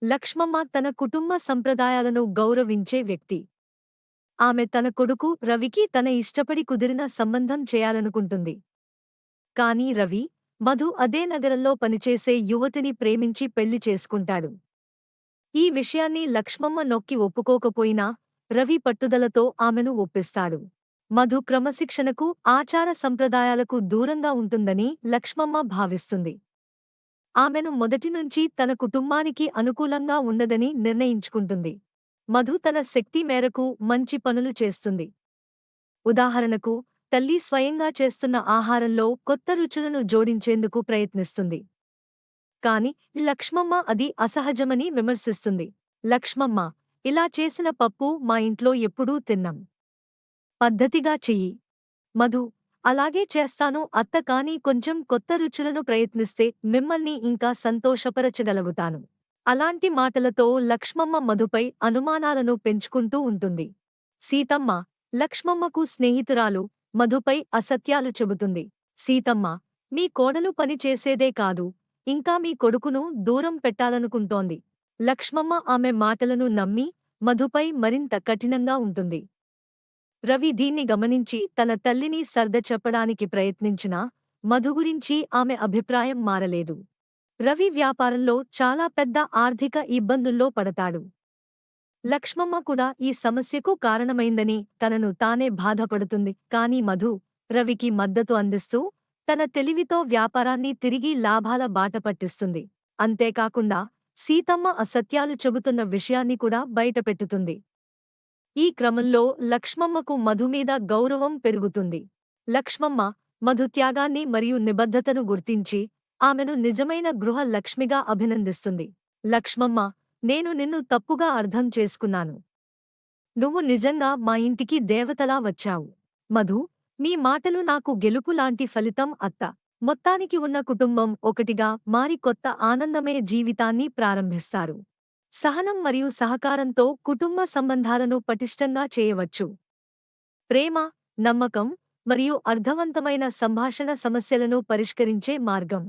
లక్ష్మమ్మ తన కుటుంబ సంప్రదాయాలను గౌరవించే వ్యక్తి. ఆమె తన కొడుకు రవికి తన ఇష్టపడి కుదిరిన సంబంధం చేయాలనుకుంటుంది. కానీ రవి, మధు అదే నగరంలో పనిచేసే యువతిని ప్రేమించి పెళ్లి చేసుకుంటాడు. ఈ విషయాన్ని లక్ష్మమ్మ నొక్కి ఒప్పుకోకపోయినా, రవి పట్టుదలతో ఆమెను ఒప్పిస్తాడు. మధు క్రమశిక్షణకు, ఆచార సంప్రదాయాలకు దూరంగా ఉంటుందని లక్ష్మమ్మ భావిస్తుంది. ఆమెను మొదటినుంచి తన కుటుంబానికి అనుకూలంగా ఉండదని నిర్ణయించుకుంటుంది. మధు తన శక్తి మేరకు మంచి పనులు చేస్తుంది. ఉదాహరణకు, తల్లి స్వయంగా చేస్తున్న ఆహారంలో కొత్త రుచులను జోడించేందుకు ప్రయత్నిస్తుంది. కాని లక్ష్మమ్మ అది అసహజమని విమర్శిస్తుంది. లక్ష్మమ్మ, ఇలా చేసిన పప్పు మా ఇంట్లో ఎప్పుడూ తిన్నాం. పద్ధతిగా చెయ్యి. మధు, అలాగే చేస్తాను అత్త, కానీ కొంచెం కొత్త రుచులను ప్రయత్నిస్తే మిమ్మల్ని ఇంకా సంతోషపరచగలుగుతాను. అలాంటి మాటలతో లక్ష్మమ్మ మధుపై అనుమానాలను పెంచుకుంటూ ఉంటుంది. సీతమ్మ, లక్ష్మమ్మకు స్నేహితురాలు, మధుపై అసత్యాలు చెబుతుంది. సీతమ్మ, మీ కోడలు పని చేసేదే కాదు, ఇంకా మీ కొడుకును దూరం పెట్టాలనుకుంటోంది. లక్ష్మమ్మ ఆమె మాటలను నమ్మి, మధుపై మరింత కఠినంగా ఉంటుంది. రవి దీన్ని గమనించి తన తల్లిని సర్దచెప్పడానికి ప్రయత్నించినా, మధు గురించి ఆమె అభిప్రాయం మారలేదు. రవి వ్యాపారంలో చాలా పెద్ద ఆర్థిక ఇబ్బందుల్లో పడతాడు. లక్ష్మమ్మ కూడా ఈ సమస్యకు కారణమైందని తనను తానే బాధపడుతుంది. కానీ మధు, రవికి మద్దతు అందిస్తూ, తన తెలివితో వ్యాపారాన్ని తిరిగి లాభాల బాట పట్టిస్తుంది. అంతేకాకుండా సీతమ్మ అసత్యాలు చెబుతున్న విషయాన్ని కూడా బయటపెట్టుతుంది. ఈ క్రమంలో లక్ష్మమ్మకు మధుమీద గౌరవం పెరుగుతుంది. లక్ష్మమ్మ, మధు త్యాగాన్ని మరియు నిబద్ధతను గుర్తించి, ఆమెను నిజమైన గృహ లక్ష్మిగా అభినందిస్తుంది. లక్ష్మమ్మ, నేను నిన్ను తప్పుగా అర్థం చేసుకున్నాను. నువ్వు నిజంగా మా ఇంటికి దేవతలా వచ్చావు. మధు, మీ మాటలు నాకు గెలుపులాంటి ఫలితం అత్త. మొత్తానికి ఉన్న కుటుంబం ఒకటిగా మారి కొత్త ఆనందమయ జీవితాన్ని ప్రారంభిస్తారు. సహనం మరియు సహకారంతో కుటుంబ సంబంధాలను పటిష్టంగా చేయవచ్చు. ప్రేమ, నమ్మకం మరియు అర్థవంతమైన సంభాషణ సమస్యలను పరిష్కరించే మార్గం.